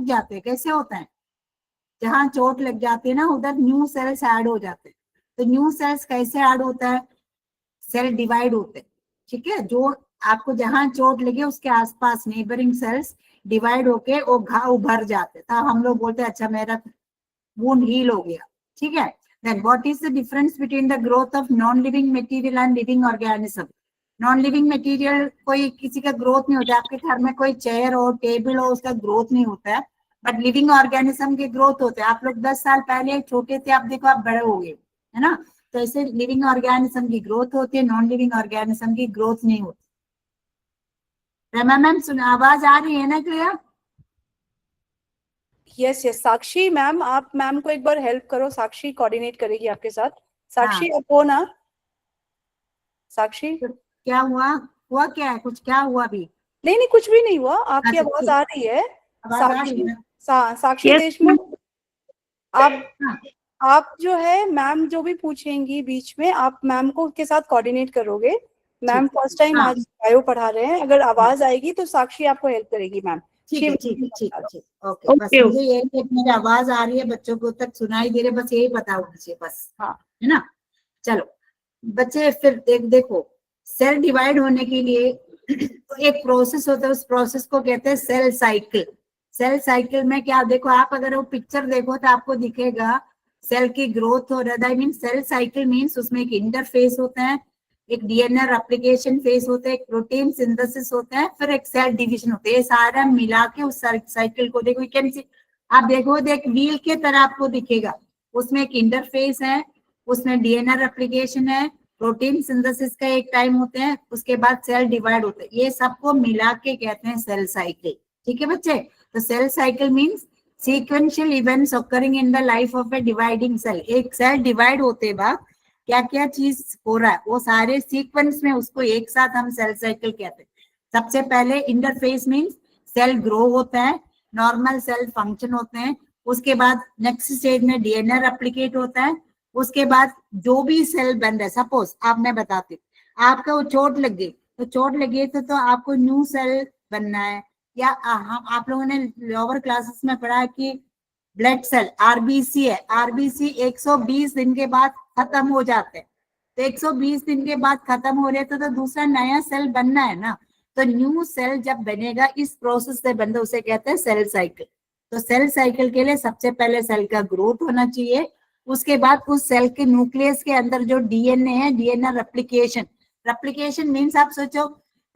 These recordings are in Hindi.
रुक जाते हैं। कैसे होता है, जहां चोट लग जाती है ना उधर न्यू सेल्स ऐड हो जाते हैं। तो न्यू सेल्स कैसे ऐड होता है, सेल डिवाइड होते हैं, ठीक है। जो आपको जहां चोट लगे उसके आसपास नेबरिंग सेल्स डिवाइड होके वो घाव भर जाते हैं। तो हम लोग बोलते हैं अच्छा मेरा वुंड हील हो गया, ठीक है। Then what is the difference between the growth of non living material and living organism. Non living material कोई किसी का ग्रोथ नहीं होता, आपके घर में कोई चेयर हो टेबल हो उसका ग्रोथ नहीं होता है, बट लिविंग ऑर्गेनिज्म के ग्रोथ होते हैं। आप लोग 10 साल पहले छोटे थे, आप देखो आप बड़े हो गए, है ना। तो ऐसे लिविंग ऑर्गेनिज्म की ग्रोथ होती है, नॉन लिविंग ऑर्गेनिज्म की ग्रोथ नहीं होती। रमा मैम सुन, आवाज आ रही है ना क्लियर? यस यस साक्षी मैम, आप मैम को एक बार हेल्प करो, साक्षी कोऑर्डिनेट करेगी आपके साथ। साक्षी आप हो ना? साक्षी तो क्या हुआ, हुआ क्या है, कुछ क्या हुआ अभी? नहीं नहीं कुछ भी नहीं हुआ, आपकी अच्छा आवाज ठीक, आ रही है। आवाज आ रही है साक्षी ना? साक्षी Yes, देशमुख, आप हाँ, आप जो है मैम जो भी पूछेंगी बीच में आप मैम को के साथ कोऑर्डिनेट करोगे। मैम ठीक, फर्स्ट टाइम हाँ आज बायो पढ़ा रहे हैं, अगर आवाज आएगी तो साक्षी आपको हेल्प करेगी मैम। ठीक है ठीक है ठीक है ठीक, ओके। बस okay, मुझे यही कि मेरी आवाज आ रही है, बच्चों को तक सुनाई दे रही है, बस यही पता होना चाहिए बस, हाँ है ना। चलो बच्चे फिर देखो, सेल डिवाइड होने के लिए एक प्रोसेस होता है, उस प्रोसेस को कहते हैं सेल साइकिल। सेल साइकिल में क्या, देखो आप अगर वो पिक्चर देखो तो आपको दिखेगा सेल की ग्रोथ हो रहा है। I mean cell cycle means उसमें एक इंटरफेस होता है, एक डीएनए रेप्लिकेशन फेज होता है, एक प्रोटीन सिंथेसिस होता है, फिर एक सेल डिवीजन होता है। ये सारा मिला के उस साइकिल को देखो, यू कैन सी, आप देखो एक व्हील के तरह आपको दिखेगा। उसमें एक इंटरफेस है, उसमें डीएनए रेप्लिकेशन है, प्रोटीन सिंथेसिस का एक टाइम होते हैं, उसके बाद सेल डिवाइड होते हैं। ये सबको मिला के कहते हैं सेल साइकिल, ठीक है बच्चे। तो cell cycle means sequential events occurring in the life of a dividing cell. एक सेल डिवाइड होते वक्त क्या क्या चीज हो रहा है वो सारे सीक्वेंस में, उसको एक साथ हम सेल साइकिल कहते हैं। सबसे पहले इंटरफेस मीन्स सेल ग्रो होता है, नॉर्मल सेल फंक्शन होते हैं, उसके बाद नेक्स्ट स्टेज में डीएनए रेप्लिकेट होता है, उसके बाद जो भी सेल बन रहा है, सपोज आप, मैं बताती हूँ, आपका वो चोट लग गई, तो चोट लगी तो आपको न्यू सेल बनना है। या हम आप लोगों ने लोअर क्लासेस में पढ़ा है कि ब्लड सेल आरबीसी है, आरबीसी 120 दिन के बाद खत्म हो जाते हैं। तो 120 दिन के बाद खत्म हो रहे तो दूसरा नया सेल बनना है ना। तो न्यू सेल जब बनेगा इस प्रोसेस से बनता, उसे कहते हैं सेल साइकिल। तो सेल साइकिल के लिए सबसे पहले सेल का ग्रोथ होना चाहिए, उसके बाद उस सेल के न्यूक्लियस के अंदर जो डीएनए है, डीएनए रेप्लिकेशन। रेप्लिकेशन मीन्स आप सोचो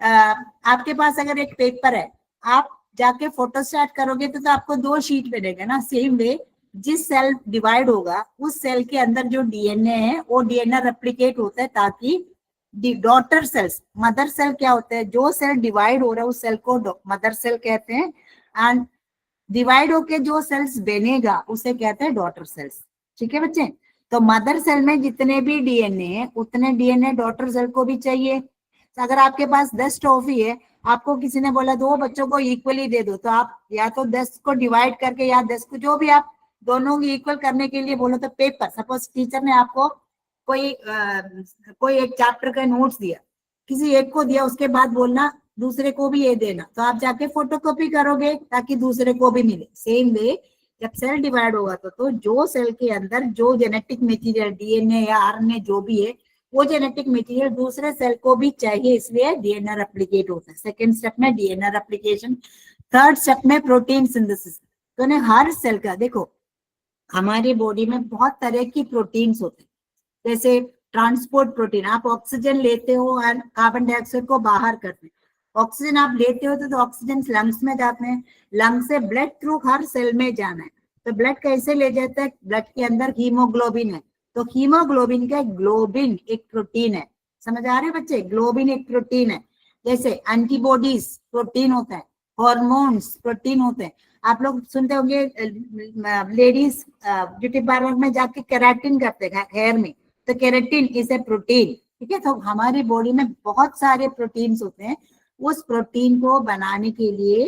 आपके पास अगर एक पेपर है, आप जाके फोटो स्टार्ट करोगे तो आपको 2 शीट मिलेगा ना। सेम वे जिस सेल डिवाइड होगा उस सेल के अंदर जो डीएनए है वो डीएनए रेप्लिकेट होता है, ताकि डॉटर सेल्स, मदर सेल क्या होता है, जो सेल डिवाइड हो रहा है उस सेल को मदर सेल कहते हैं, एंड डिवाइड होके जो सेल्स बनेगा उसे कहते हैं डॉटर सेल्स, ठीक है बच्चे। तो मदर सेल में जितने भी डीएनए है उतने डीएनए डॉटर सेल को भी चाहिए। तो अगर आपके पास 10 टॉफी है, आपको किसी ने बोला 2 बच्चों को इक्वली दे दो, तो आप या तो 10 को डिवाइड करके या 10 को, जो भी आप दोनों को इक्वल करने के लिए बोलो, तो पेपर, सपोज टीचर ने आपको कोई एक चैप्टर का नोट्स दिया, किसी एक को दिया, उसके बाद बोलना दूसरे को भी ये देना, तो आप जाके फोटोकॉपी करोगे ताकि दूसरे को भी मिले। सेम वे जब सेल डिवाइड होगा तो जो सेल के अंदर जो जेनेटिक मटेरियल डीएनए या आरएनए जो भी है वो जेनेटिक मटेरियल दूसरे सेल को भी चाहिए, इसलिए डीएनए रेप्लिकेट होता है। सेकेंड स्टेप में डीएनए रेप्लिकेशन, थर्ड स्टेप में प्रोटीन सिंथेसिस। तो ने हर सेल का देखो, हमारी बॉडी में बहुत तरह की प्रोटीन्स होते हैं, जैसे ट्रांसपोर्ट प्रोटीन, आप ऑक्सीजन लेते हो और कार्बन डाइऑक्साइड को बाहर करते हैं। ऑक्सीजन आप लेते हो तो ऑक्सीजन लंग्स में जाते हैं, लंग्स से ब्लड थ्रू हर सेल में जाना है। तो ब्लड कैसे ले जाता है, ब्लड के अंदर हीमोग्लोबिन है, तो हीमोग्लोबिन का ग्लोबिन एक प्रोटीन है, समझ आ रहे हैं बच्चे, ग्लोबिन एक प्रोटीन है। जैसे एंटीबॉडीज प्रोटीन होता है, हॉर्मोन्स प्रोटीन होते हैं। आप लोग सुनते होंगे लेडीज ब्यूटी पार्लर में जाके केराटिन करते हैं हेयर में, तो केराटिन इज ए प्रोटीन, ठीक है। तो हमारी बॉडी में बहुत सारे प्रोटीन्स होते हैं, उस प्रोटीन को बनाने के लिए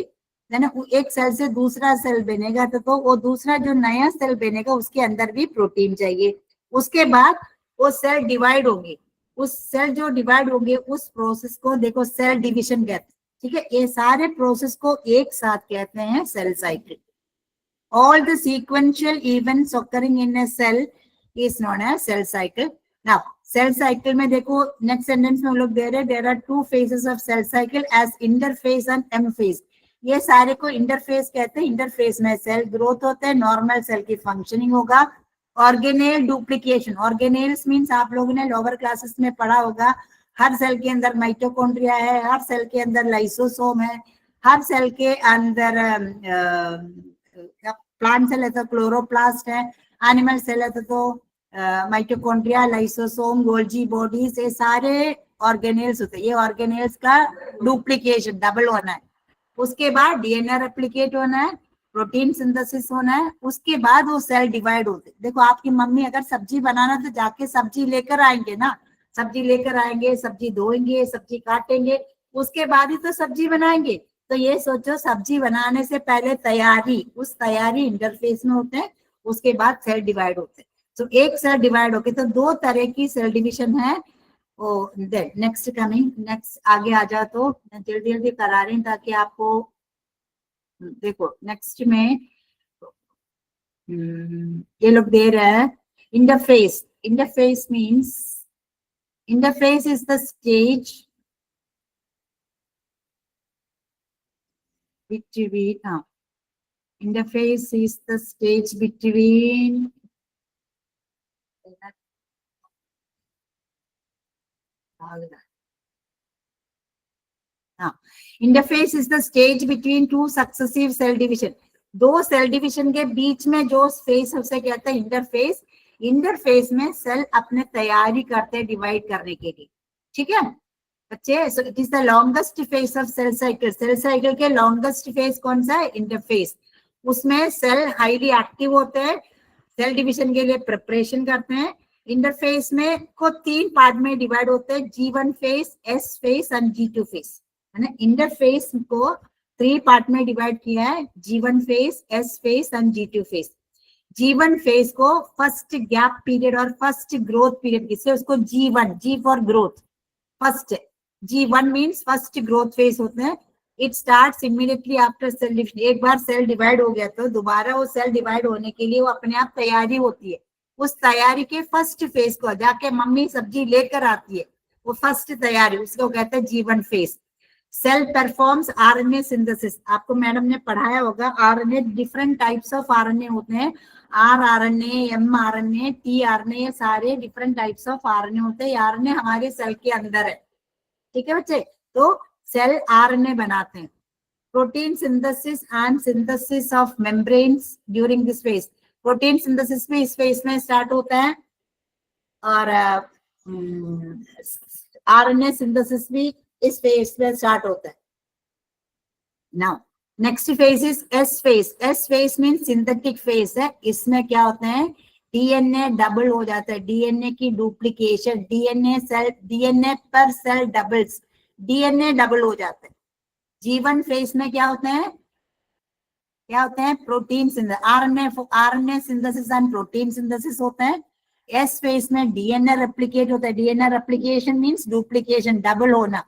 है ना, एक सेल से दूसरा सेल बनेगा तो वो दूसरा जो नया सेल बनेगा उसके अंदर भी प्रोटीन चाहिए। उसके बाद वो सेल डिवाइड होंगे, उस सेल जो डिवाइड होंगे उस प्रोसेस को देखो सेल डिविजन कहते हैं, ठीक है। ये सारे प्रोसेस को एक साथ कहते हैं cell cycle, All the sequential events occurring in a cell is known as cell cycle. Now, cell cycle में देखो next sentence में हम लोग दे रहे हैं there are two phases of cell cycle as interphase and M phase. ये सारे को इंटरफेस कहते हैं. इंटरफेस में सेल ग्रोथ होता है, नॉर्मल सेल की फंक्शनिंग होगा. ऑर्गेनेल डुप्लीकेशन, ऑर्गेनेल्स मीन्स आप लोगों ने लोअर क्लासेस में पढ़ा होगा, हर सेल के अंदर माइटोकॉन्ड्रिया है, हर सेल के अंदर लाइसोसोम है, हर सेल के अंदर प्लांट सेल है तो क्लोरोप्लास्ट है, एनिमल सेल है तो माइटोकॉन्ड्रिया, लाइसोसोम, गोल्जी बॉडीज, ये सारे ऑर्गेनेल्स होते हैं. ये ऑर्गेनेल्स का डुप्लीकेशन डबल होना है. उसके बाद डीएनए रेप्लिकेट होना है, प्रोटीन सिंथेसिस होना है, उसके बाद वो सेल डिवाइड होते. देखो आपकी मम्मी अगर सब्जी बनाना तो जाके सब्जी लेकर आएंगे ना, सब्जी लेकर आएंगे, सब्जी धोएंगे, सब्जी काटेंगे, उसके बाद ही तो सब्जी बनाएंगे. तो ये सोचो सब्जी बनाने से पहले तैयारी, उस तैयारी इंटरफेस में होते हैं, उसके बाद सेल डिवाइड होते हैं. तो एक सेल डिवाइड होके तो दो तरह की सेल डिविजन है. नेक्स्ट कमिंग, नेक्स्ट आगे आ जाओ तो जल्दी जल्दी करा रही हूँ ताकि आपको देखो नेक्स्ट में ये लोग दे रहे हैं interface. Interface means interface is the stage between interface is the stage between interface is the stage between two successive cell division. दो सेल डिविजन के बीच में जो फेस उसे कहते हैं इंटरफेस. इंटरफेस में सेल अपने तैयारी करते हैं डिवाइड करने के लिए. ठीक है बच्चे, so it is the longest phase of cell cycle. Cell cycle के लॉन्गेस्ट फेज कौन सा है? इंटरफेस. उसमें सेल हाईली एक्टिव होते हैं, सेल डिविजन के लिए प्रिपरेशन करते हैं. इंटरफेस में को तीन पार्ट में डिवाइड होते हैं, G1 phase, S phase and G2 phase. है ना, इंटरफेस को 3 पार्ट में डिवाइड किया है, G1 phase, S phase and G2 phase. G1 phase को फर्स्ट गैप पीरियड और फर्स्ट ग्रोथ पीरियड किससे, उसको G1, G for growth, first. G1 means first growth phase होते हैं. It starts immediately after sale division. एक बार सेल डिवाइड हो गया तो दोबारा वो सेल डिवाइड होने के लिए वो अपने आप तैयारी होती है. उस तैयारी के फर्स्ट फेज को जाके मम्मी सब्जी लेकर आती है, वो फर्स्ट तैयारी, उसको कहते हैं G1 phase. Cell performs RNA synthesis. आपको मैडम ने पढ़ाया होगा RNA, different types of RNA होते हैं, आरएनए, एमआरएनए, टीआरएनए, ये सारे डिफरेंट टाइप्स ऑफ आरएनए होते हैं. आरएनए हमारे सेल के अंदर है. ठीक है बच्चे, तो सेल आरएनए बनाते हैं. Protein synthesis and synthesis of membranes during this phase. Protein synthesis भी इस फेज में स्टार्ट होता है और आरएनए सिंथेसिस भी इस फेज में स्टार्ट होता है. Now next phase is S phase. S phase mean synthetic phase है. इसमें क्या होता है, डीएनए डबल हो जाता है, डीएनए की डुप्लीकेशन, डीएनए पर सेल डबल्स, डीएनए डबल हो जाता है. G1 फेज में क्या होता है, protein synthesis, RNA synthesis and protein synthesis होता है. एस फेज में डीएनए रेप्लिकेट होता है. DNA replication means duplication, double होना.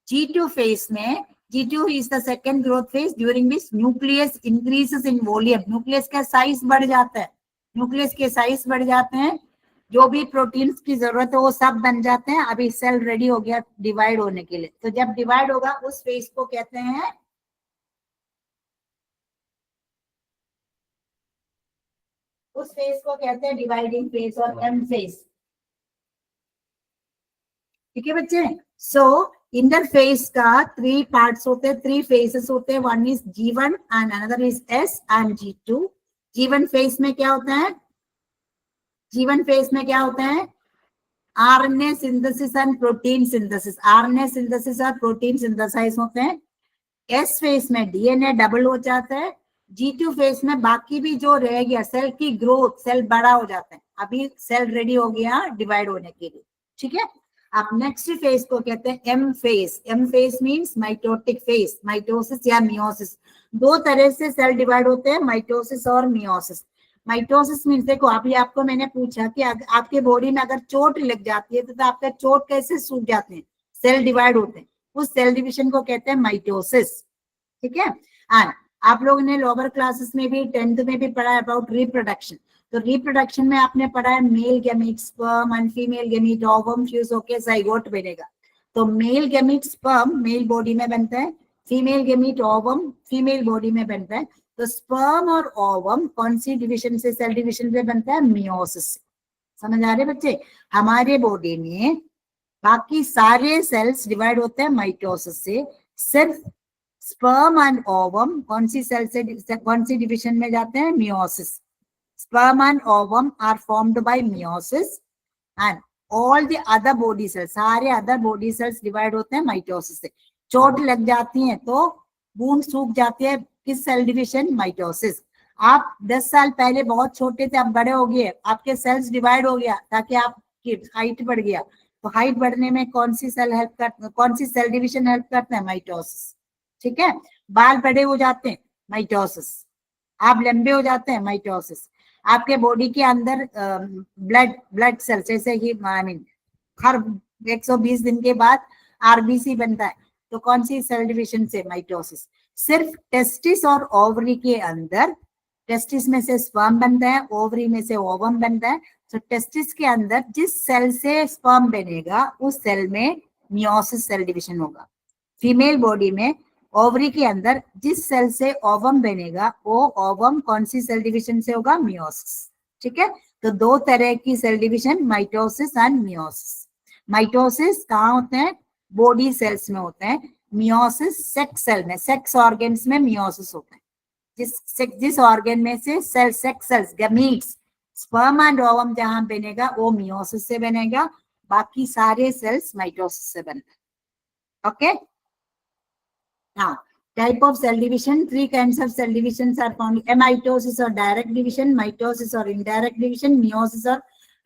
G2 phase में, G2 is the second growth phase during which nucleus increases in volume. Nucleus का साइज बढ़ जाता है, न्यूक्लियस के साइज बढ़ जाते हैं, जो भी प्रोटीन्स की जरूरत है वो सब बन जाते हैं. अभी सेल रेडी हो गया डिवाइड होने के लिए. तो जब डिवाइड होगा उस फेज को कहते हैं, उस फेज को कहते हैं डिवाइडिंग फेज और एम फेज. ठीक है बच्चे, सो इंटरफेस का 3 पार्ट्स होते हैं, 3 फेजेस होते हैं. One is G1 and another is S and G2. G1 phase में क्या होता है, G1 फेज में क्या होता है, RNA synthesis and protein synthesis. RNA synthesis और प्रोटीन सिंथेसाइज होते हैं. S फेज में डीएनए डबल हो जाता है. G2 फेज में बाकी भी जो रह गया, सेल की ग्रोथ, सेल बड़ा हो जाता है. अभी सेल रेडी हो गया डिवाइड होने के लिए. ठीक है, अब नेक्स्ट फेज को कहते हैं M phase. M phase means mitotic phase, mitosis या मियोसिस. 2 तरह से सेल डिवाइड होते हैं, माइटोसिस और मियोसिस. माइटोसिस मींस, देखो अभी आपको मैंने पूछा कि आपके बॉडी में अगर चोट लग जाती है तो आपका चोट कैसे सूख जाते हैं, सेल डिवाइड होते हैं, उस सेल डिविजन को कहते हैं माइटोसिस. ठीक है, एंड आप लोगों ने लोअर क्लासेस में भी 10th में भी पढ़ा है अबाउट रिप्रोडक्शन। तो रिप्रोडक्शन में आपने पढ़ा है male gamete sperm and female gamete ovum fuse होके जाइगोट बनेगा। तो male gamete sperm male body में बनता है, female gamete ovum female body में बनता है। तो स्पर्म और ओवम कौन सी डिवीजन से, सेल डिवीजन से बनता है? मियोसिस से। समझ आ रहे बच्चे? हमारे बॉडी में बाकी सारे सेल्स डिवाइड होते हैं माइटोसिस से, सिर्फ स्पर्म एंड ओवम कौन सी सेल से कौन सी डिवीजन में जाते हैं? Meiosis. Sperm and ovum are formed by meiosis and all the other body cells, सारे अदर बॉडी सेल्स डिवाइड होते हैं माइटोसिस से। चोट लग जाती है तो बूंद सूख जाती है, किस सेल डिवीजन? माइटोसिस। आप 10 साल पहले बहुत छोटे थे, अब बड़े हो गए, आपके सेल्स डिवाइड हो गया ताकि आपकी हाइट बढ़ गया। तो हाइट बढ़ने में कौन सी सेल हेल्प कर, कौन सी सेल डिवीजन हेल्प करता है? माइटोसिस। ठीक है। बाल बड़े हो जाते हैं, माइटोसिस। आप लंबे हो जाते हैं, माइटोसिस। आपके बॉडी के अंदर ब्लड सेल्स, जैसे कि आई मीन हर 120 दिन के बाद आरबीसी बनता है, तो कौन सी सेल डिवीजन से? माइटोसिस। सिर्फ टेस्टिस और ओवरी के अंदर, टेस्टिस में से स्पर्म बनता है, ओवरी में से ओवम बनता है। तो टेस्टिस के अंदर जिस सेल से स्पर्म बनेगा उस सेल में मियोसिस सेल डिवीजन होगा। फीमेल बॉडी में ओवरी के अंदर जिस सेल से ओवम बनेगा वो ओवम कौन सी सेल डिवीजन से होगा? मियोसिस। ठीक है। तो दो तरह की cell division, mitosis and meiosis. Mitosis कहाँ होते हैं? बॉडी सेल्स में होते हैं। मियोसिस सेक्स सेल में, सेक्स ऑर्गन्स में मियोसिस होता है। जिस ऑर्गन में से cell, sex cells, gametes, sperm and ovum जहां बनेगा वो मियोसिस से बनेगा, बाकी सारे सेल्स माइटोसिस से बनते हैं। Okay. Now, type of cell division, 3 kinds of cell divisions are found: amitosis or direct division, mitosis or indirect division, meiosis or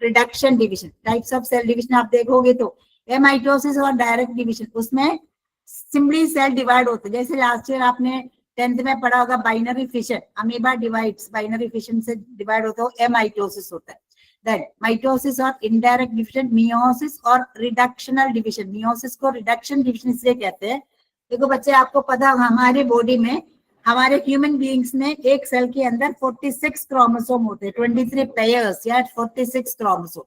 reduction division. Types of cell division आप देखोगे तो amitosis और direct division, उसमें सिंपली सेल डिवाइड होते हैं। जैसे लास्ट ईयर आपने 10th में पढ़ा होगा binary fission, amoeba divides, binary fission से डिवाइड होता है, एमाइटोसिस होता है। देन माइटोसिस और इनडायरेक्ट डिविजन, मियोसिस और रिडक्शनल डिविजन। मियोसिस को रिडक्शन डिविजन इसलिए कहते हैं, देखो बच्चे आपको पता होगा हमारे बॉडी में, हमारे ह्यूमन बीइंग्स में एक सेल के अंदर 46 क्रोमोसोम होते हैं, 23 पेयर्स या 46 क्रोमोसोम।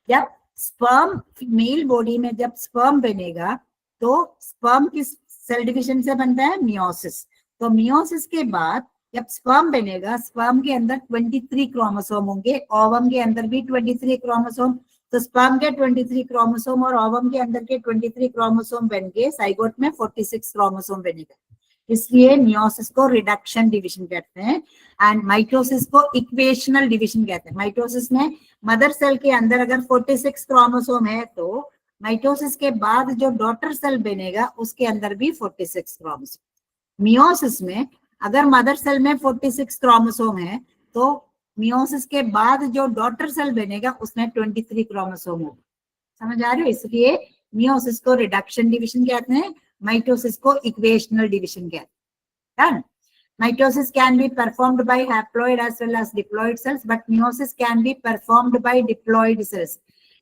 जब स्पर्म, मेल बॉडी में जब स्पर्म बनेगा तो स्पर्म किस सेल डिवीजन से बनता है? मियोसिस। तो मियोसिस के बाद जब स्पर्म बनेगा, स्पर्म के अंदर 23 क्रोमोसोम होंगे, ओवम के अंदर भी 23 क्रोमोसोम। तो स्पर्म के 23 क्रोमोसोम और ओवम के अंदर के 23 क्रोमोसोम बन के साइगोट में 46 क्रोमोसोम बनेगा। इसलिए मियोसिस को रिडक्शन डिवीजन कहते हैं एंड माइटोसिस को इक्वेशनल डिवीजन कहते हैं। माइटोसिस में मदर सेल के अंदर अगर 46 क्रोमोसोम है तो माइटोसिस के बाद जो डॉटर सेल बनेगा उसके अंदर भी 46 क्रोमोसोम। मियोसिस में अगर मदर सेल में 46 क्रोमोसोम है तो मियोसिस के बाद जो डॉटर सेल बनेगा उसमें 23 क्रोमोसोम होगा। समझ आ रही हो? इसलिए मियोसिस को रिडक्शन डिवीजन कहते हैं, माइटोसिस को इक्वेशनल डिवीजन कहते हैं। Mitosis can be performed by haploid as well as diploid cells, but meiosis can be performed by diploid cells.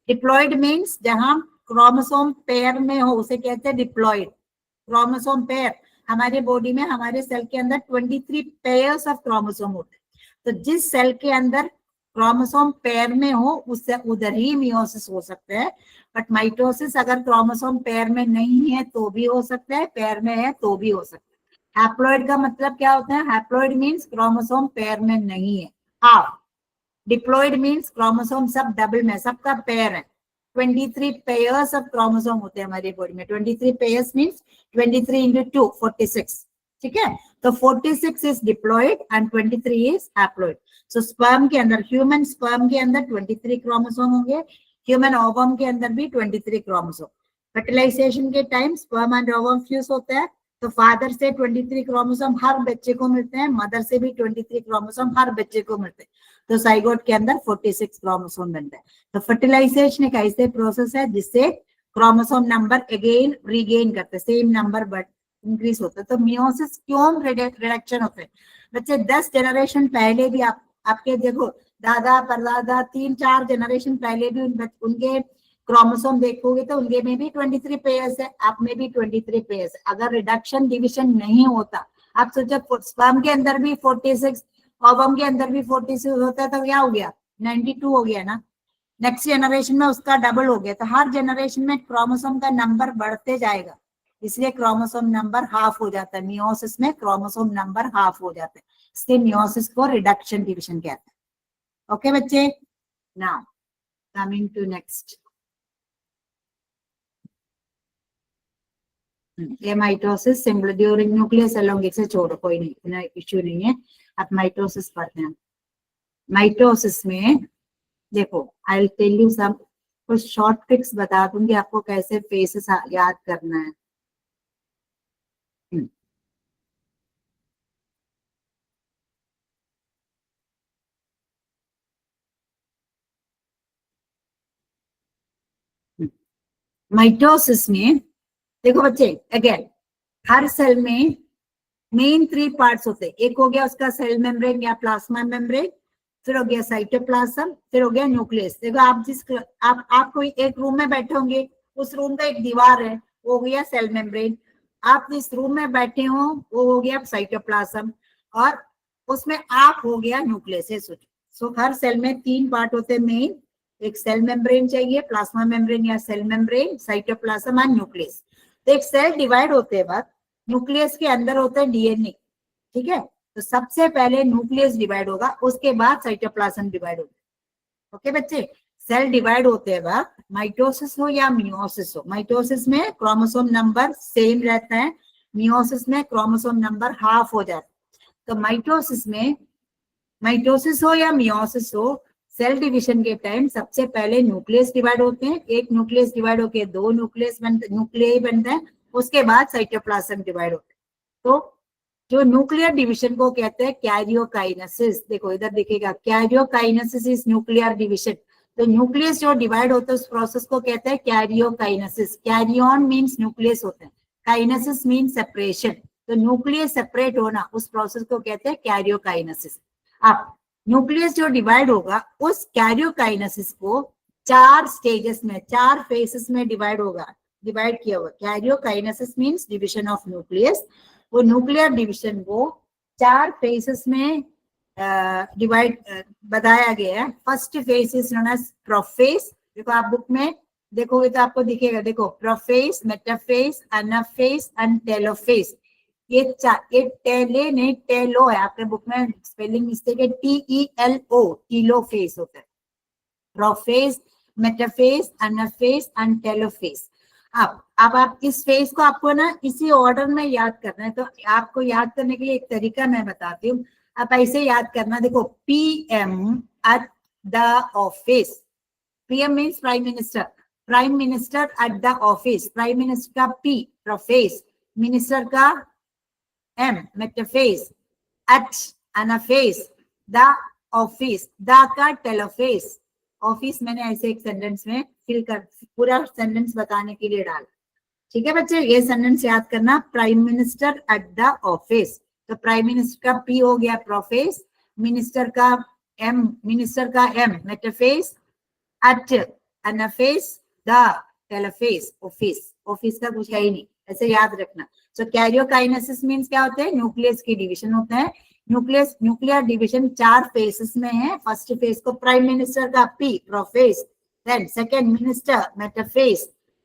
Diploid means जहां क्रोमोसोम पेयर में हो उसे कहते हैं डिप्लॉइड। क्रोमोसोम पेयर, हमारे बॉडी में हमारे सेल के अंदर 23 पेयर्स ऑफ क्रोमोसोम होते हैं। तो जिस सेल के अंदर क्रोमोसोम पेयर में हो उससे उधर ही मियोसिस हो सकता है। बट माइटोसिस अगर क्रोमोसोम पेयर में नहीं है तो भी हो सकता है, पेयर में है तो भी हो सकता है। हैप्लॉइड का मतलब क्या होता है? हैप्लॉइड मींस क्रोमोसोम पेयर में नहीं है, हाफ। डिप्लॉइड मींस क्रोमोसोम सब डबल में, सबका पेयर है। 23 पेयर्स ऑफ क्रोमोसोम होते हैं हमारी बॉडी में। 23 पेयर्स मींस 23 into 2 46। ठीक है। तो 46 is diploid and 23 is haploid. So sperm के अंदर, ह्यूमन स्पर्म के अंदर 23 क्रोमोसोम होंगे, ह्यूमन ओवम के अंदर भी 23 क्रोमोसोम। फर्टिलाइजेशन के time sperm and ovum fuse होता है, तो फादर से 23 क्रोमोसोम हर बच्चे को मिलते हैं, मदर से भी 23 क्रोमोसोम हर बच्चे को मिलते हैं। तो साइगोट के अंदर 46 क्रोमोसोम बनता है। तो फर्टिलाइजेशन एक ऐसे प्रोसेस है जिससे क्रोमोसोम नंबर अगेन रीगेन करते हैं, सेम नंबर बट इंक्रीज होता है। तो मियोसिस क्यों रिडक्शन होते हैं? बच्चे 10 जनरेशन पहले भी आपके देखो दादा परदादा 3-4 जनरेशन पहले भी उनके क्रोमोसोम देखोगे तो उनके में भी 23 पेयर्स है, आप में भी 23 पेयर्स है। अगर रिडक्शन डिवीजन नहीं होता, आप सोचो स्पर्म के अंदर भी 46, ओवम के अंदर भी 46 होता है, तो क्या हो गया 92 हो गया ना। नेक्स्ट जनरेशन में उसका डबल हो गया, तो हर जनरेशन में क्रोमोसोम का नंबर बढ़ते जाएगा, इसलिए क्रोमोसोम नंबर हाफ हो जाता है। मियोसिस में क्रोमोसोम नंबर हाफ हो जाता है, इसलिए मियोसिस को रिडक्शन डिविजन कहते हैं। ओके बच्चे, नाउ कमिंग टू नेक्स्ट, ये mitosis symbol during nucleus elongate से छोड़ो, कोई नहीं, इतना इश्यू नहीं है। अब माइटोसिस पढ़ते हैं। माइटोसिस में देखो, I will tell you some कुछ शॉर्ट ट्रिक्स बता दूंगी आपको कैसे फेसेस याद करना है। माइटोसिस में देखो बच्चे, अगेन हर सेल में मेन 3 पार्ट्स होते हैं। एक हो गया उसका सेल मेम्ब्रेन या प्लाज्मा मेम्ब्रेन, फिर हो गया साइटोप्लाज्म, फिर हो गया न्यूक्लियस। देखो आप कोई एक रूम में बैठे होंगे, उस रूम का एक दीवार है, वो हो गया सेल मेम्ब्रेन। आप जिस रूम में बैठे हो वो हो गया साइटोप्लाज्म, और उसमें आप हो गया न्यूक्लियस। सो हर सेल में 3 पार्ट होते हैं मेन, एक सेल मेम्ब्रेन चाहिए, प्लाज्मा मेम्ब्रेन या सेल मेम्ब्रेन, साइटोप्लाज्म और न्यूक्लियस। तो एक सेल डिवाइड होते हैं बाद, न्यूक्लियस के अंदर होता है डीएनए, ठीक है। तो सबसे पहले न्यूक्लियस डिवाइड होगा, उसके बाद साइटोप्लाज्म डिवाइड होगा। ओके बच्चे, सेल डिवाइड होते हैं बाद, माइटोसिस हो या मियोसिस हो, माइटोसिस में क्रोमोसोम नंबर सेम रहता है, मियोसिस में क्रोमोसोम नंबर हाफ हो जाता है। तो माइटोसिस में, माइटोसिस हो या मियोसिस हो, सेल डिवीजन के टाइम सबसे पहले न्यूक्लियस डिवाइड होते हैं, एक न्यूक्लियस डिवाइड होके 2 न्यूक्लियस बनता है, उसके बाद साइटोप्लाज्म डिवाइड होता है। तो जो न्यूक्लियर डिवीजन को कहते हैं कैरियोकाइनेसिस। देखो इधर दिखेगा, कैरियोकाइनेसिस इज न्यूक्लियर डिवीजन। तो न्यूक्लियस जो डिवाइड होता है उस प्रोसेस को कहते हैं कैरियोकाइनेसिस। कैरियन मीन्स न्यूक्लियस होता है, काइनेसिस मीन्स सेपरेशन। तो न्यूक्लियस सेपरेट होना, उस प्रोसेस को कहते हैं कैरियोकाइनेसिस। अब न्यूक्लियस जो डिवाइड होगा, उस कैरियोकाइनेसिस को 4 स्टेजेस में, 4 फेसेस में डिवाइड होगा, डिवाइड किया हुआ। Karyokinesis means division of nucleus. वो न्यूक्लियर डिवीजन को 4 फेसेस में डिवाइड बताया गया है। First phase is known as prophase. देखो आप बुक में देखोगे तो आपको दिखेगा, देखो prophase, metaphase, anaphase and telophase. ये टेले नहीं टेलो है, आपके बुक में स्पेलिंग मिस्टेक है, TELO, टीलोफेज होता है। Prophase, metaphase, anaphase and telophase. अब आप इस फेज को आपको ना इसी ऑर्डर में याद करना है। तो आपको याद करने के लिए एक तरीका मैं बताती हूँ, आप ऐसे याद करना। देखो PM at the office, PM means prime minister, prime minister at the office, prime minister का P प्रोफेज, मिनिस्टर का M metaphase, at anaphase, the office, the का टेलोफेज। ऑफिस मैंने ऐसे एक सेंटेंस में फिल कर, पूरा सेंटेंस बताने के लिए डाला। ठीक है बच्चे, ये सेंटेंस याद करना, prime minister at the office. तो प्राइम मिनिस्टर का P हो गया प्रोफेज, मिनिस्टर का M metaphase, at anaphase, the telophase, office. Office का कुछ है ही नहीं, ऐसे याद रखना। सो कैरियोकाइनेसिस मींस क्या होता है, न्यूक्लियस की डिवीजन होता है। न्यूक्लियर डिवीजन 4 फेजेस में है। फर्स्ट फेज को प्राइम मिनिस्टर का P prophase, then second minister metaphase,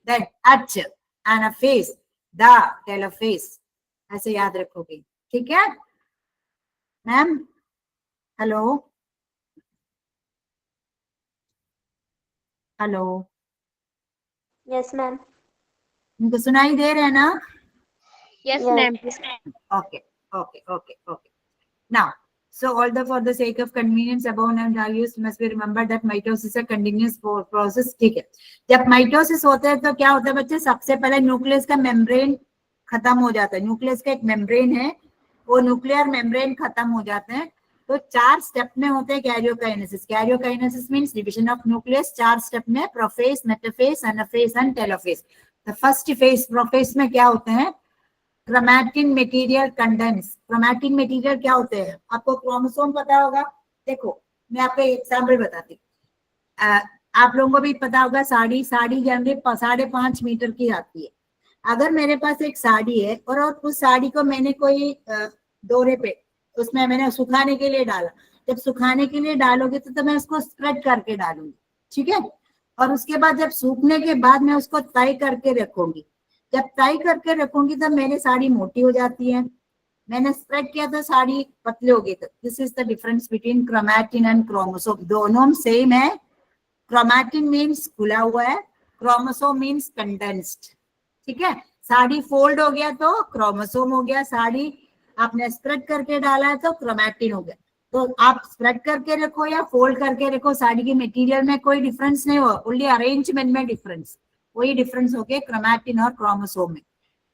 then at anaphase, the telophase, ऐसे याद रखोगे। ठीक है ma'am? Hello hello, yes ma'am. उनको सुनाई दे रहे हैं ना? Yes ma'am. Okay, okay, okay, okay. Now, so although for the sake of convenience above named values must be remembered that mitosis is a continuous process. ठीक है, जब माइटोसिस होता है तो क्या होता है बच्चे, सबसे पहले न्यूक्लियस का मेम्ब्रेन खत्म हो जाता है। न्यूक्लियस का एक मेम्ब्रेन है, वो न्यूक्लियर मेम्ब्रेन खत्म हो जाते हैं। तो 4 स्टेप में होते हैं karyokinesis. Karyokinesis means division of nucleus 4 step में, prophase, metaphase, anaphase and telophase. तो फर्स्ट फेज प्रोफेज में क्या होते हैं, chromatin material condense. Chromatin material क्या होते हैं, आपको क्रोमोसोम पता होगा। देखो मैं आपको एग्जांपल बताती हूँ, आप लोगों को भी पता होगा, साड़ी जनरली 5.5 मीटर की आती है। अगर मेरे पास एक साड़ी है और उस साड़ी को मैंने कोई दौरे पे, उसमें मैंने सुखाने के लिए डाला। जब सुखाने के लिए डालोगे तो मैं उसको स्प्रेड करके डालूंगी, ठीक है। और उसके बाद जब सूखने के बाद मैं उसको तय करके रखूंगी। जब तय करके रखूंगी तब मेरी साड़ी मोटी हो जाती है। मैंने स्प्रेड किया तो साड़ी पतली हो गई। This is the difference between chromatin and chromosome. दोनों सेम है। क्रोमैटिन मीन्स खुला हुआ है, क्रोमोसोम मीन्स कंडेंस्ड, ठीक है। साड़ी फोल्ड हो गया तो क्रोमोसोम हो गया, साड़ी आपने स्प्रेड करके डाला है तो क्रोमैटिन हो गया। तो आप स्प्रेड करके रखो या फोल्ड करके रखो, साड़ी की मटेरियल में कोई डिफरेंस नहीं होगा, ओनली अरेंजमेंट में डिफरेंस, वही डिफरेंस हो गया क्रोमैटिन और क्रोमोसोम में।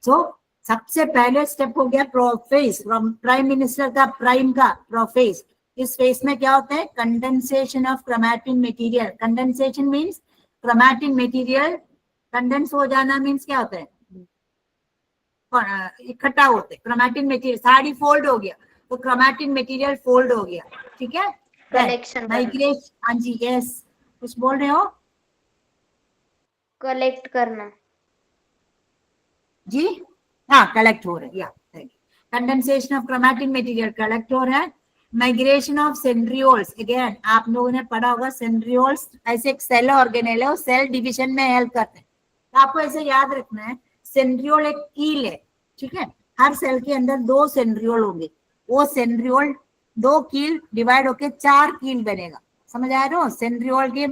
सो सबसे पहले स्टेप हो गया प्रोफेज, प्राइम मिनिस्टर का प्राइम का प्रोफेज। इस फेज में क्या होता है, condensation of chromatin material. Condensation means chromatin material condense हो जाना, मींस क्या होता है, इकट्ठा होते हैं क्रोमैटिन मटेरियल। साड़ी फोल्ड हो गया तो क्रोमैटिन मटेरियल फोल्ड हो गया, ठीक है। कलेक्शन माइग्रेशन, हाँ जी, यस, कुछ बोल रहे हो कलेक्ट करना जी? हाँ, कलेक्ट हो रहा है, या condensation of chromatin material collect हो रहा है। माइग्रेशन ऑफ सेंट्रियोल्स, अगेन आप लोगों ने पढ़ा होगा सेंट्रियोल्स ऐसे एक सेल ऑर्गेनेल है, सेल डिवीजन में हेल्प करते हैं। तो आपको ऐसे याद रखना है, सेंट्रियोल एक कील है, ठीक है। हर सेल के अंदर 2 सेंट्रियोल होंगे, वो सेंट्रियोल 2 कील डिवाइड होके 4 कील बनेगा, समझ आ रहा हो। सेंट्रियोल के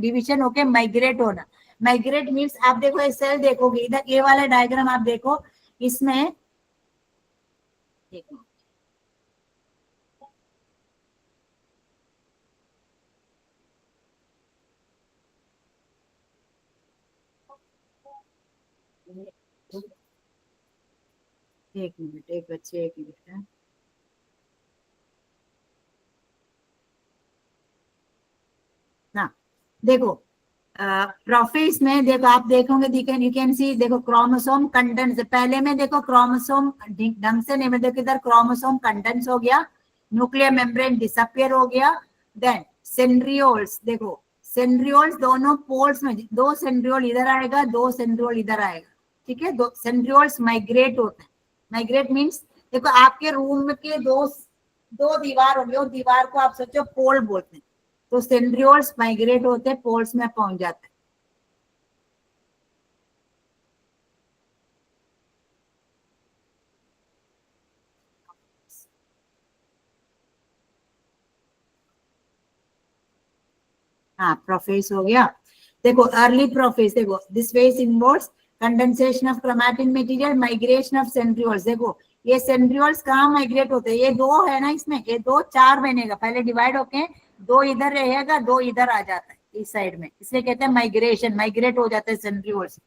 डिवीजन होके माइग्रेट होना। माइग्रेट मीन्स आप देखो ये सेल देखोगे, इधर ये वाला डायग्राम आप देखो, इसमें देखो एक मिनट, एक बच्चे, एक मिनट है। ना देखो प्रोफेज में देखो, आप देखोगे यू कैन सी, देखो क्रोमोसोम कंडेंस, पहले में देखो क्रोमोसोम ढंग से नहीं, देखो इधर क्रोमोसोम कंडेंस हो गया, न्यूक्लियर मेम्ब्रेन डिसअपियर हो गया। देन सेंट्रियोल्स, देखो सेंट्रियोल्स दोनों पोल्स में, 2 सेंट्रियोल इधर आएगा, 2 सेंट्रियोल इधर आएगा, ठीक है। 2 सेंट्रियोल्स माइग्रेट होते हैं। माइग्रेट मीन्स देखो आपके रूम के दो दीवार होंगे, उस दीवार को आप सोचो पोल बोलते हैं, तो सेंट्रियोल्स माइग्रेट होते हैं, पोल्स में पहुंच जाते हैं। हाँ, प्रोफेज हो गया। देखो अर्ली प्रोफेज, देखो this phase involves condensation of chromatin material, migration of centrioles. देखो ये सेंट्रियोल्स कहाँ माइग्रेट होते हैं, ये 2 है ना, इसमें ये 2 4 बनेगा, पहले डिवाइड होके 2 इधर रहेगा, 2 इधर आ जाता है इस साइड में, इसलिए कहते हैं माइग्रेशन, माइग्रेट हो जाते हैं सेंट्रियोल्स।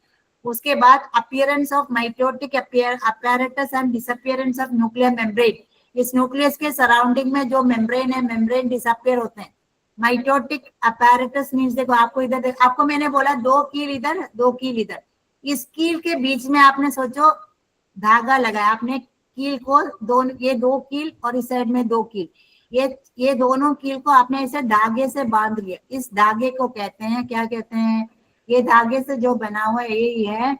उसके बाद appearance of mitotic apparatus and disappearance of nuclear membrane. इस न्यूक्लियस के सराउंडिंग में जो मेम्ब्रेन है, मेम्ब्रेन डिसअपियर होते हैं। माइटोटिक अपैरेटस मींस देखो आपको इधर, आपको मैंने बोला 2 कील इधर, 2 कील इधर, इस कील के बीच में आपने सोचो धागा लगाया, आपने कील को ये 2 कील और इस साइड में 2 कील, ये दोनों कील को आपने ऐसे धागे से बांध लिया। इस धागे को कहते हैं, क्या कहते हैं, ये धागे से जो बना हुआ है यही है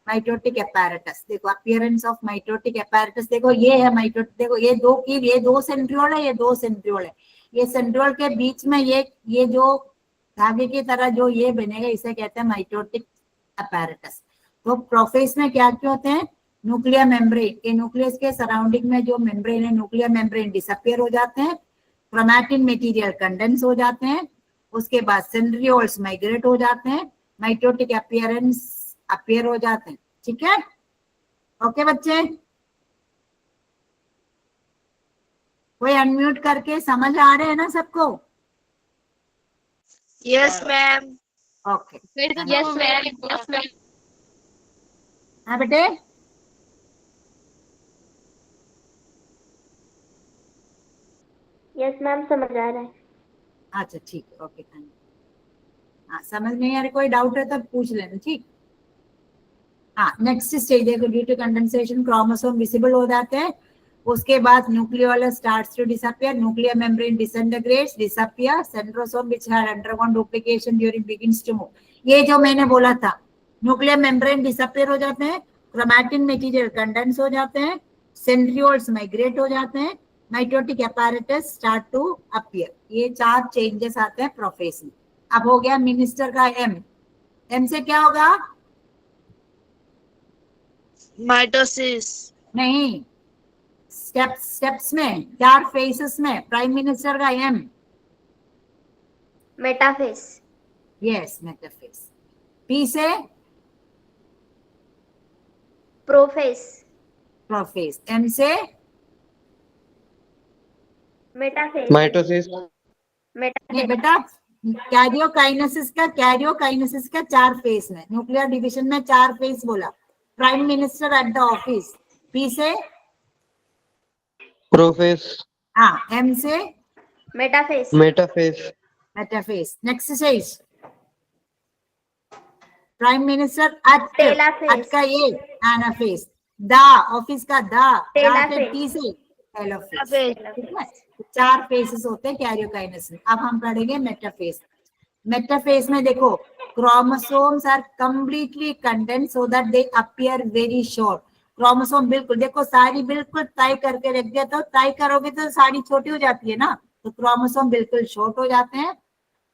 माइटोटिक अपैरेटस। देखो अपीयरेंस ऑफ माइटोटिक अपैरेटस, देखो ये है माइटोटिक, देखो ये 2 कील, ये 2 सेंट्रियोल है, ये 2 सेंट्रियोल है, ये सेंट्रियोल के बीच में ये जो धागे की तरह जो ये बनेगा, इसे कहते हैं माइटोटिक अपैरेटस। तो प्रोफेज में क्या क्या होते हैं, न्यूक्लियर मेम्ब्रेन, ये न्यूक्लियस के सराउंडिंग में जो मेम्ब्रेन है, न्यूक्लियर मेम्ब्रेन डिसअपियर हो जाते हैं, क्रोमैटिन मटेरियल कंडेंस हो जाते हैं, उसके बाद सेंट्रियोल्स माइग्रेट हो जाते हैं, माइटोटिक अपीयर हो जाते हैं, ठीक है। ओके बच्चे, कोई अनम्यूट करके, समझ आ रहे हैं ना सबको? Yes ma'am okay, yes ma'am हाँ बेटे, यस मैम समझ आ रहा है अच्छा ठीक है, ओके थैंक यू। हाँ, समझ नहीं आ रहा, कोई डाउट है तो पूछ लेना, ठीक। हाँ, नेक्स्ट स्टेज देखो, due to condensation chromosome visible हो जाते हैं, उसके बाद nucleolar starts to disappear, nuclear membrane disintegrates, disappear, centrosome which had undergone duplication during begins to move. ये जो मैंने बोला था, न्यूक्लियर मेम्ब्रेन डिसअपियर हो जाते हैं, क्रोमैटिन मटेरियल कंडेंस हो जाते हैं, सेंट्रियोल्स माइग्रेट हो जाते हैं, mitotic apparatus start to appear. ये 4 चेंजेस आते हैं प्रोफेज में। अब हो गया मिनिस्टर का एम से क्या होगा? माइटोसिस। नहीं, स्टेप्स में 4 फेसेस में प्राइम मिनिस्टर का M. Metaphase. Yes, metaphase. P से प्रोफेस। प्रोफेस। एम से मेटाफेस। माइटोसिस। नहीं मेटाफेस। बेटा, कैरियोकाइनेसिस का 4 फेस में, न्यूक्लियर डिवीजन में 4 फेस बोला। Prime minister at the office. P से प्रोफेस। हाँ, एम से metaphase. Metaphase. Metaphase. Next stage prime minister at telophase. का ये एनाफेस। द ऑफिस का टेलाफेस। टी से टेलोफेस। टेलाफेस। ठीक है, 4 फेसेस होते हैं कैरियोकाइनेसिस में। अब हम पढ़ेंगे मेटाफेस। मेटाफेस में देखो, chromosomes are completely condensed so that they appear very short. Chromosome बिल्कुल देखो, साड़ी बिल्कुल टाई करके रख दिया, तो टाई करोगे तो साड़ी छोटी हो जाती है ना, तो क्रोमोसोम बिल्कुल शॉर्ट हो जाते हैं।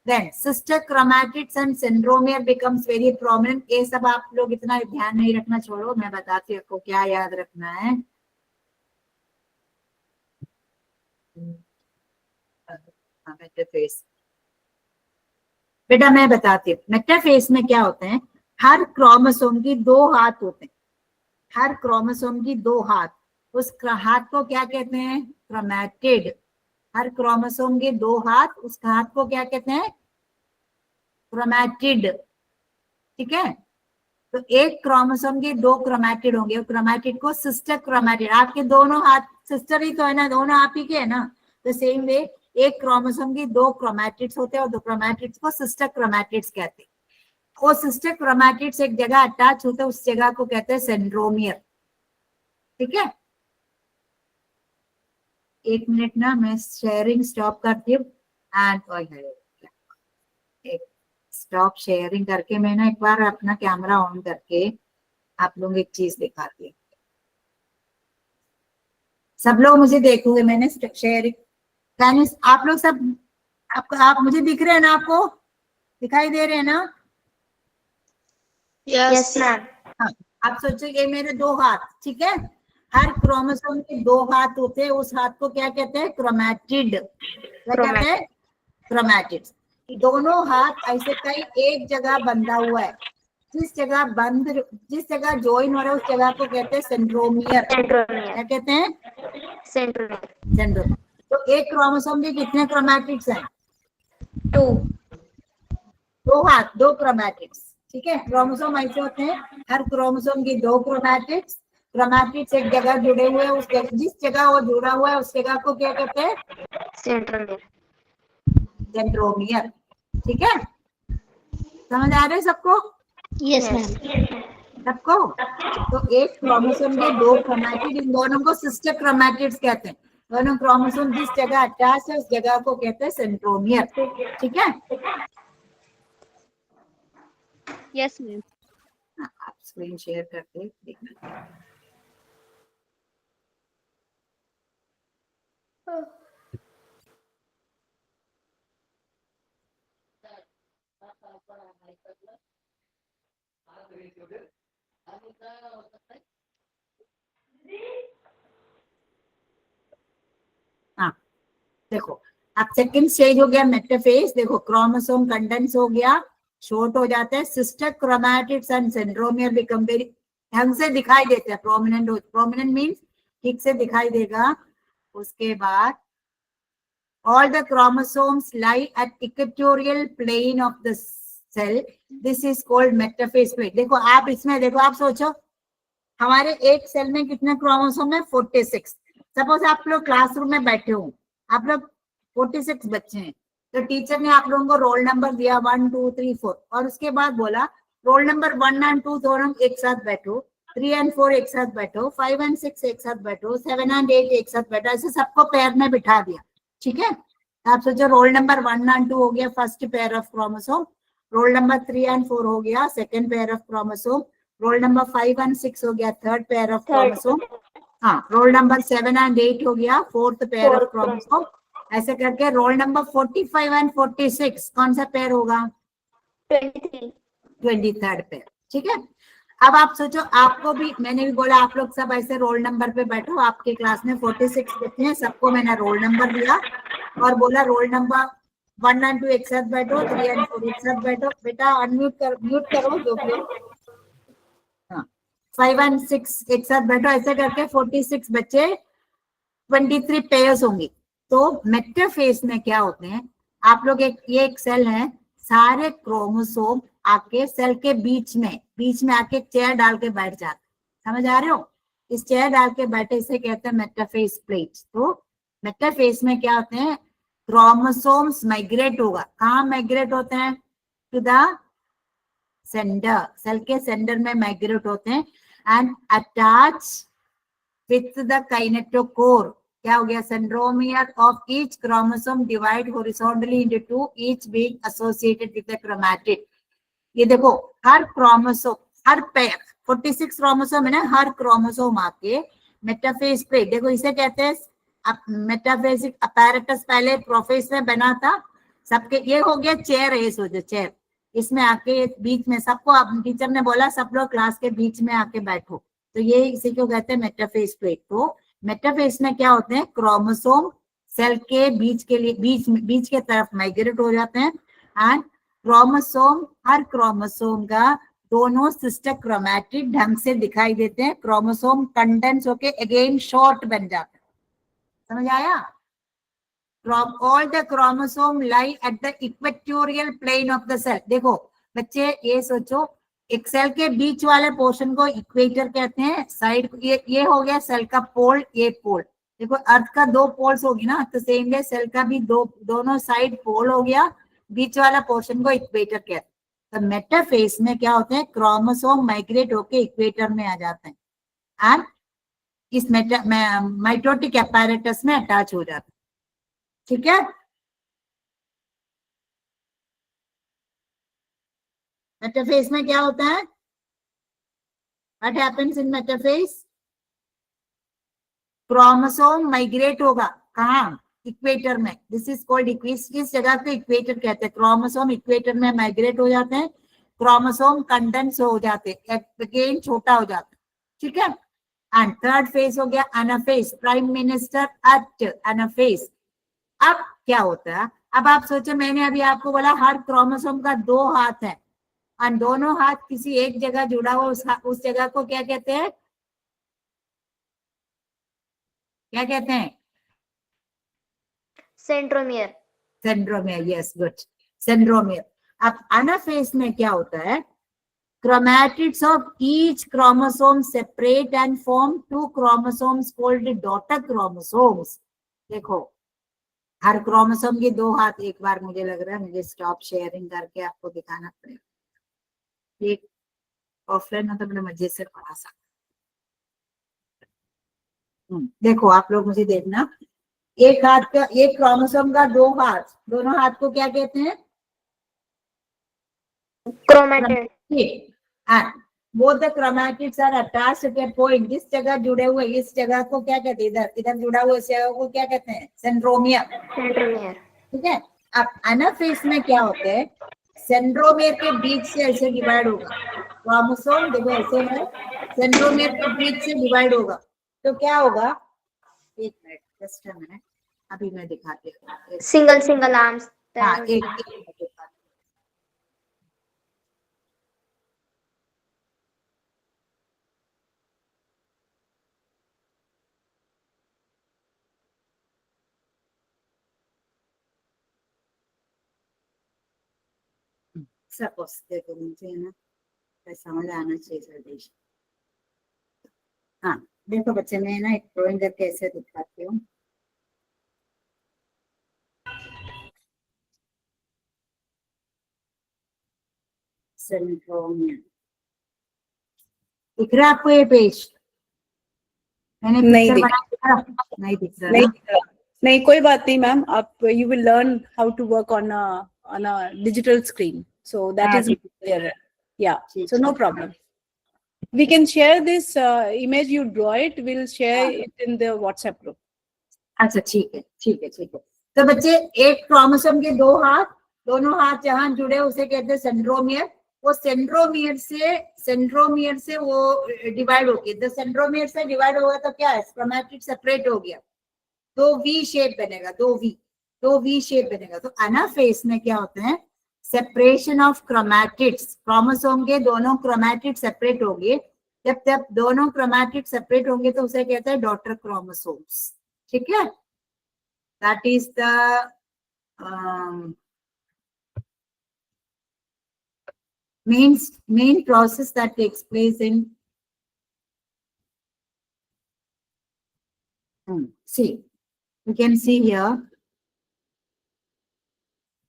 Then sister chromatids and centromere becomes very prominent. ये सब आप लोग इतना ध्यान नहीं रखना, छोड़ो, मैं बताती हूँ आपको क्या याद रखना है। मेटाफेस बेटा मैं बताती हूँ। मेटाफेस में क्या होते हैं, हर क्रोमोसोम की 2 हाथ होते हैं। हर क्रोमोसोम की 2 हाथ, उस हाथ को क्या कहते हैं? क्रोमैटिड। हर क्रोमोसोम के 2 हाथ, उस हाथ को क्या कहते हैं? क्रोमैटिड। ठीक है, तो एक क्रोमोसोम के 2 क्रोमैटिड होंगे, क्रोमैटिड को सिस्टर क्रोमैटिड। आपके दोनों हाथ सिस्टर ही तो है ना, दोनों आप ही के है ना, तो सेम वे एक क्रोमोसोम की 2 क्रोमैटिड्स होते हैं और 2 क्रोमैटिड्स को सिस्टर क्रोमैटिड्स कहते हैं। वो सिस्टर क्रोमैटिड्स एक जगह अटैच होते हैं, उस जगह को कहते हैं सेंट्रोमियर। ठीक है, 1 मिनट ना, मैं शेयरिंग स्टॉप करती हूँ एंड एक स्टॉप शेयरिंग करके मैं ना एक बार अपना कैमरा ऑन करके आप लोग एक चीज दिखाती हूँ। सब लोग मुझे देखोगे, मैंने शेयरिंग, आप लोग सब आप मुझे दिख रहे हैं ना? आपको दिखाई दे रहे हैं ना? Yes ma'am. हाँ, आप सोचोगे मेरे 2 हाथ, ठीक है, हर क्रोमोसोम के 2 हाथ होते हैं, उस हाथ को क्या कहते हैं? क्रोमैटिड। क्या कहते हैं? क्रोमैटिड्स। दोनों हाथ ऐसे कई एक जगह बंधा हुआ है, जिस जगह ज्वाइन हो रहा है उस जगह को कहते हैं सेंट्रोमियर। क्या कहते हैं? सेंट्रोमियर। तो एक क्रोमोसोम के कितने क्रोमैटिड्स हैं? 2 हाथ, 2 क्रोमैटिड्स। ठीक है, क्रोमोसोम ऐसे होते हैं, हर क्रोमोसोम की 2 क्रोमैटिड्स एक जगह जुड़े हुए हैं, उस जिस जगह वो जुड़ा हुआ है उस जगह को क्या कहते हैं? सेंट्रोमियर। ठीक है, समझ आ रहे है सबको? Yes ma'am. सबको? तो एक क्रोमोसोम के 2 क्रोमैटिड, इन दोनों को सिस्टर क्रोमैटिड्स कहते हैं। दोनों क्रोमोसोम जिस जगह अटैच है उस जगह को कहते हैं सेंट्रोमियर। ठीक है, यस मैम। आप स्क्रीन शेयर करके देखना। हाँ देखो, अब सेकंड स्टेज हो गया मेटाफेज। देखो, क्रोमोसोम कंडेंस हो गया, शॉर्ट हो जाते हैं, sister chromatids and centromere become very, ढंग से दिखाई देते हैं, प्रोमिनेंट मींस ठीक से दिखाई देगा। उसके बाद all the chromosomes lie at equatorial plane of the cell. This is called metaphase plate. देखो आप इसमें देखो, आप सोचो हमारे एक सेल में कितने क्रोमोसोम है? 46। सपोज आप लोग क्लासरूम में बैठे हो, आप लोग 46 बच्चे हैं, तो टीचर ने आप लोगों को रोल नंबर दिया 1 2 3 4, और उसके बाद बोला रोल नंबर 1 and 2 दोनों एक साथ बैठो, 3 and 4 एक साथ बैठो, 5 and 6 एक साथ बैठो, 7 and 8 एक साथ बैठो, ऐसे सबको पेयर में बिठा दिया। ठीक है, आप सोचो रोल नंबर 1 and 2 हो गया first pair of chromosome, roll number 3 and 4 हो गया second pair of chromosome, roll number 5 and 6 हो गया थर्ड पेयर ऑफ क्रोमोसोम, हाँ, रोल नंबर 7 एंड 8 हो गया, फोर्थ पेयर ऑफ क्रोमोसोम। ऐसे करके रोल नंबर 45 एंड 46 कौन सा पेयर होगा? 23. 23rd pair. ठीक है, अब आप सोचो, आपको भी मैंने भी बोला आप लोग सब ऐसे रोल नंबर पे बैठो। आपके क्लास में 46 बच्चे हैं, सबको मैंने रोल नंबर दिया और बोला रोल नंबर 1 एंड 2 एक साथ बैठो, 3 एंड 4 एक साथ बैठो। बेटा अनम्यूट म्यूट करो जो भी हो। हाँ, 5 एंड 6 एक साथ बैठो। ऐसे करके 46 बच्चे 23 पेयर्स होंगे। तो मेटाफेज में क्या होते हैं, आप लोग ये एक सेल है, सारे क्रोमोसोम आके सेल के बीच में आके चेयर डाल के बैठ जाते। समझ आ रहे हो? इस चेयर डाल के बैठे, इसे कहते हैं मेटाफेज प्लेट। तो मेटाफेज में क्या होते हैं, क्रोमोसोम्स माइग्रेट होगा। कहाँ माइग्रेट होते हैं? टू द सेंटर, सेल के सेंटर में माइग्रेट होते हैं and attach with the kinetochore. क्या हो गया? Centromere of each chromosome divide horizontally into two, each being associated with the chromatid. ये देखो, हर क्रोमोसोम, हर पेयर 46 क्रोमोसोम है ना, हर क्रोमोसोम आके मेटाफेज पे, देखो इसे कहते हैं मेटाफेजिक अपैरेटस। पहले प्रोफेज में बना था सबके, ये हो गया चेयर है, सोचो चेयर, इसमें आके बीच में सबको, टीचर ने बोला सब लोग क्लास के बीच में आके बैठो, तो ये इसी को कहते हैं मेटाफेज प्लेट। तो मेटाफेज में क्या होते हैं, क्रोमोसोम सेल के बीच के लिए बीच के तरफ माइग्रेट हो जाते हैं एंड क्रोमोसोम, हर क्रोमोसोम का दोनों सिस्टर क्रोमैटिड ढंग से दिखाई देते हैं। क्रोमोसोम कंडेंस होके अगेन शॉर्ट बन जाते हैं। समझ आया? all the chromosome lie at the equatorial plane of the cell। देखो बच्चे ये सोचो, एक सेल के बीच वाले पोर्शन को इक्वेटर कहते हैं, साइड ये हो गया सेल का पोल, ये पोल। देखो अर्थ का 2 पोल्स होगी ना, तो सेम वे सेल का भी दोनों साइड पोल हो गया, बीच वाला पोर्शन को इक्वेटर कहते हैं। तो मेटाफेज में क्या होते हैं, क्रोमोसोम माइग्रेट होके इक्वेटर में आ जाते हैं एंड इस माइटोटिक apparatus में अटैच हो जाते हैं। ठीक है, मेटाफेज में क्या होता है, what happens in metaphase? Chromosome migrate होगा, कहाँ? इक्वेटर में। दिस इज कॉल्ड इस जगह को इक्वेटर कहते हैं। क्रोमोसोम इक्वेटर में माइग्रेट हो जाते हैं, क्रोमोसोम कंडेंस हो जाते हैं, अगेन छोटा हो जाता है। ठीक है, एंड थर्ड फेज हो गया anaphase, prime minister eight anaphase. अब क्या होता है, अब आप सोचो, मैंने अभी आपको बोला हर क्रोमोसोम का 2 हाथ है और दोनों हाथ किसी एक जगह जुड़ा हुआ, उस जगह को क्या कहते हैं? क्या कहते हैं? Centromere. Centromere. Yes, good, centromere. अब एनाफेज में क्या होता है, chromatids of each chromosome separate and form 2 chromosomes called daughter chromosomes। देखो हर क्रोमोसोम के 2 हाथ। एक बार मुझे लग रहा है मुझे स्टॉप शेयरिंग करके आपको दिखाना पड़ेगा, एक ऑफलाइन होता मैंने मजे से पढ़ा सकता। देखो आप लोग मुझे देखना, एक हाथ का, एक क्रोमोसोम का 2 हाथ, दोनों हाथ को क्या कहते हैं? Chromatid. Both the chromatids are attached at a point. जिस जगह जुड़े हुए, इस जगह को क्या कहते हैं? इधर जुड़ा हुआ इस जगह को क्या कहते हैं? सेंट्रोमियर। Centromere. ठीक है, अब एनाफेज में क्या होता है, सेंट्रोमियर के बीच से ऐसे डिवाइड होगा क्रोमोसोम। देखो ऐसे है, सेंट्रोमियर के बीच से डिवाइड होगा, तो क्या होगा? एक मिनट, जस्ट अ मिनट, अभी मैं दिखाती हूँ। Single arms. हाँ, एक मिनट दिखाती हूँ। सपोज देखो, मुझे ना समझ आना चाहिए जल्दी। हाँ देखो बच्चे, मैं ना एक ड्राइंग करके ऐसे दिखाती हूँ। सेंट्रोमियर दिख रहा है आपको ये पेज? मैंने नहीं पिक्चर दिख बनाया, नहीं दिख रहा नहीं ना? दिख रहा। नहीं, कोई बात नहीं मैम, आप you will learn how to work on a digital screen, so that हाँ, इज ठीक क्लियर। या, ठीक सो नो है। Problem. We can share this image. You draw it. We'll share it in the WhatsApp group. अच्छा ठीक है ठीक है ठीक है। तो बच्चे एक क्रोमोसोम के दो हाथ, दोनों हाथ जहां जुड़े उसे कहते हैं सेंट्रोमियर। वो सेंट्रोमियर से वो डिवाइड हो गया। तो सेंट्रोमियर से डिवाइड होगा तो क्या है, क्रोमैटिड सेपरेट हो गया, दो वी शेप बनेगा, दो वी शेप बनेगा। तो एनाफेज में क्या होता है, सेपरेशन ऑफ क्रोमैटिड्स, क्रोमोसोम के दोनों क्रोमैटिड सेपरेट होंगे। जब दोनों क्रोमैटिड सेपरेट होंगे तो उसे कहते हैं डॉटर क्रोमोसोम्स। ठीक है, that is the main process that takes place in see, you can see here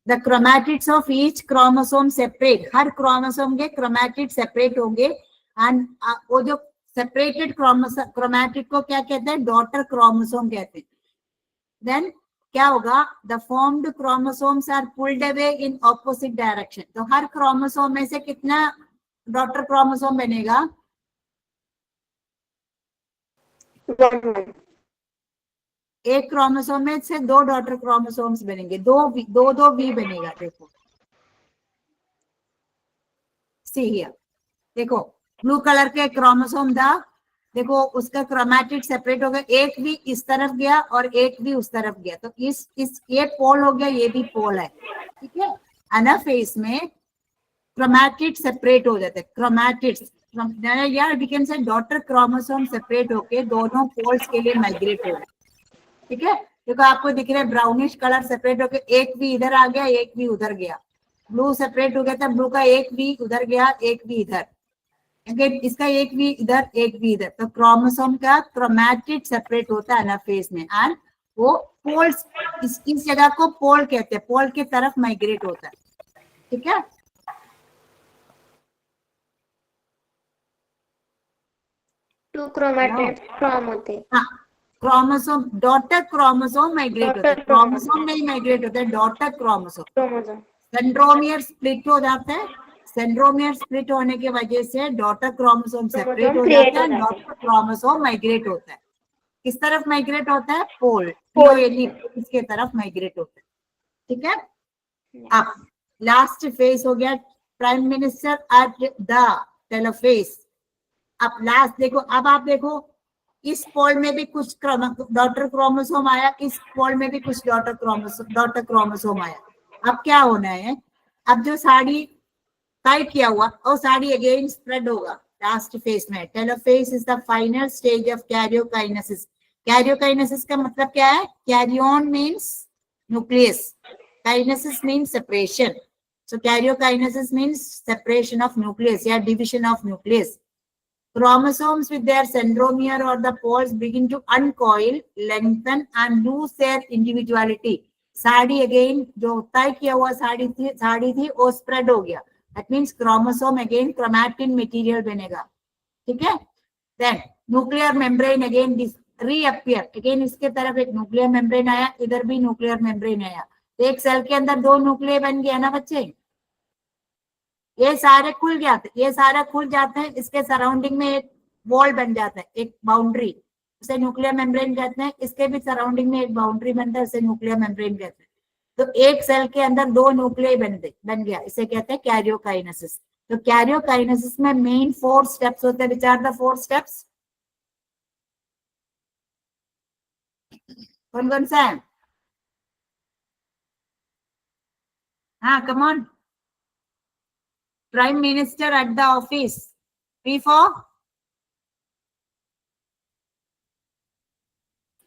the chromatids of each chromosome separate, her chromosome के क्रोमैटिड सेपरेट होंगे। एंड वो जो सेपरेटेड क्रोमैटिड को क्या कहते हैं, डॉटर क्रोमोसोम कहते हैं। देन क्या होगा, the formed chromosomes are pulled away in opposite direction. तो हर क्रोमोसोम में से कितना डॉटर क्रोमोसोम बनेगा, एक क्रोमोसोम में से दो डॉटर क्रोमोसोम्स बनेंगे, दो वी बनेगा। देखो सी हियर, देखो ब्लू कलर के क्रोमोसोम था, देखो उसका क्रोमैटिड सेपरेट हो गया, एक भी इस तरफ गया और एक भी उस तरफ गया। तो इस ये पोल हो गया, ये भी पोल है। ठीक है, एनाफेज में क्रोमैटिड सेपरेट हो जाते हैं, क्रोमैटिड्स यार we can say daughter chromosome separate होके दोनों पोल्स के लिए माइग्रेट हो गए। ठीक है, देखो आपको दिख रहा है ब्राउनिश कलर सेपरेट होके एक भी इधर आ गया, एक भी उधर गया। ब्लू सेपरेट हो गया था, ब्लू का एक भी उधर गया, एक भी इधर, इसका एक भी इधर, एक भी इधर। तो क्रोमोसोम का क्रोमैटिड सेपरेट होता है एनाफेज में, एंड वो पोल्स, इस जगह को पोल कहते हैं, पोल की तरफ माइग्रेट होता है। ठीक है, टू क्रोमैटिड फॉर्म होते हैं। हाँ, क्रोमोसोम डॉटर क्रोमोसोम माइग्रेट होता है, क्रोमोसोम नहीं माइग्रेट होता है, daughter chromosome. Chromosome centromere split हो जाता है, सेंट्रोमियर स्प्लिट होने की वजह से डॉटर क्रोमोसोम सेपरेट हो जाता है, डॉटर क्रोमोसोम माइग्रेट होता है। किस तरफ माइग्रेट होता है, पोल, इसके तरफ माइग्रेट होता है। ठीक है, अब लास्ट फेज हो गया prime minister at the telophase. अब लास्ट देखो, अब आप देखो इस पोल में भी कुछ डॉटर क्रोमोसोम आया, इस पोल में भी कुछ डॉटर क्रोमोसोम आया। अब क्या होना है, अब जो साड़ी टाई किया हुआ और साड़ी अगेन स्प्रेड होगा लास्ट फेज में। Telophase is the final stage of karyokinesis. Karyokinesis का मतलब क्या है, karyon means nucleus, karyokinesis means separation. So karyokinesis means separation of nucleus या division of nucleus. Chromosomes with their centromere or the poles begin to uncoil, lengthen and lose their individuality. Sari again जो तय किया हुआ साड़ी थी वो स्प्रेड हो गया। That means chromosome again chromatin material बनेगा। ठीक है, then nuclear membrane again reappear, again इसके तरफ एक nuclear membrane आया, इधर भी nuclear membrane आया। एक सेल के अंदर दो न्यूक्लियर बन गया ना बच्चे, ये सारे खुल जाते हैं, इसके सराउंडिंग में एक वॉल बन जाता है, एक बाउंड्री, उसे न्यूक्लियर मेम्ब्रेन कहते हैं। इसके भी सराउंडिंग में एक बाउंड्री बनता है, उसे न्यूक्लियर मेम्ब्रेन कहते हैं। तो एक सेल के अंदर दो न्यूक्लियर बन गया, इसे कहते हैं कैरियोकाइनेसिस। तो कैरियोकाइनेसिस में मेन 4 स्टेप्स होते हैं। विच आर द 4 स्टेप्स, कौन कौन सा है? हाँ, come on. Prime Minister at the office. P for?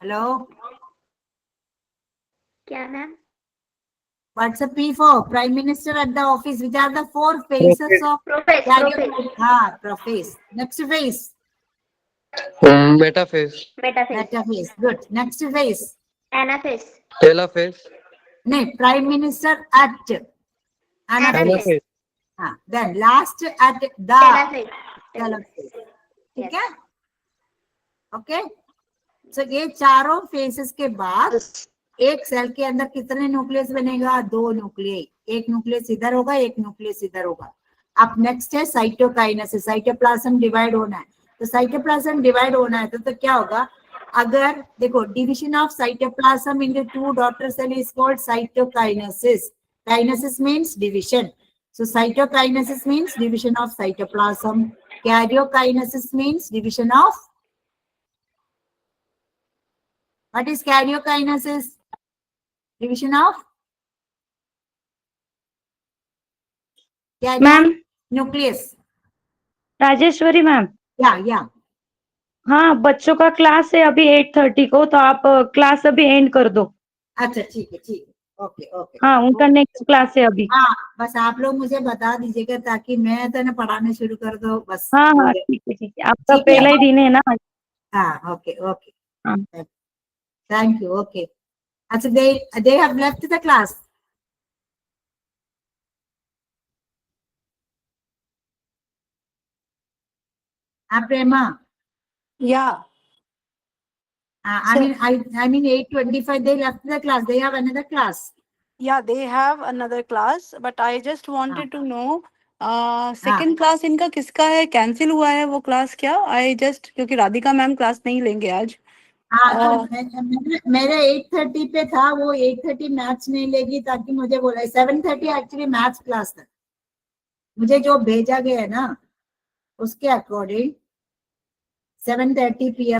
Hello? क्या ma'am? What's a P for? Prime Minister at the office. Which are the 4 phases of Prophase. prophase. Next phase. Metaphase. Metaphase. Good. Next phase. Anaphase. Telophase. No, Prime Minister at. Anaphase. हाँ, then last at the telophase. ठीक है, ओके। सो ये चारों फेसेस के बाद एक सेल के अंदर कितने न्यूक्लियस बनेगा? 2 न्यूक्लियस। एक न्यूक्लियस इधर होगा, एक न्यूक्लियस इधर होगा। अब नेक्स्ट है साइटोकाइनेसिस, साइटोप्लाज्म डिवाइड होना है। तो साइटोप्लाज्म डिवाइड होना है तो क्या होगा, अगर देखो division of cytoplasm into two daughter cell is called cytokinesis. Kinesis means division, so cytokinesis means division of cytoplasm. Karyokinesis means division of, what is karyokinesis? Division of ma'am nucleus. Rajeshwari ma'am, Yeah. हाँ बच्चों का क्लास है अभी 8:30 को, तो आप क्लास अभी एंड कर दो। अच्छा ठीक है, ओके। हाँ उनका नेक्स्ट क्लास है अभी। हाँ बस आप लोग मुझे बता दीजिएगा ताकि मैं तो ना पढ़ाने शुरू कर दो बस। हाँ ठीक है, आपका ठीक है। पहला ही दिन है ना। हाँ ओके हाँ। Thank you. ओके अच्छा, they have left the class. Prema, Yeah. I mean 8:25 they left the class, they have another class. Yeah, they have another class, but I just wanted to know, second class इनका किसका है, कैंसिल हुआ है वो क्लास क्या? I just, क्योंकि राधिका मैम क्लास नहीं लेंगे आज। हाँ तो मेरे 8:30 पे था, वो 8:30 मैथ्स नहीं लेगी ताकि मुझे बोला 7:30 एक्चुअली मैथ्स क्लास था, मुझे जो भेजा गया है ना उसके अकॉर्डिंग 7:30 PM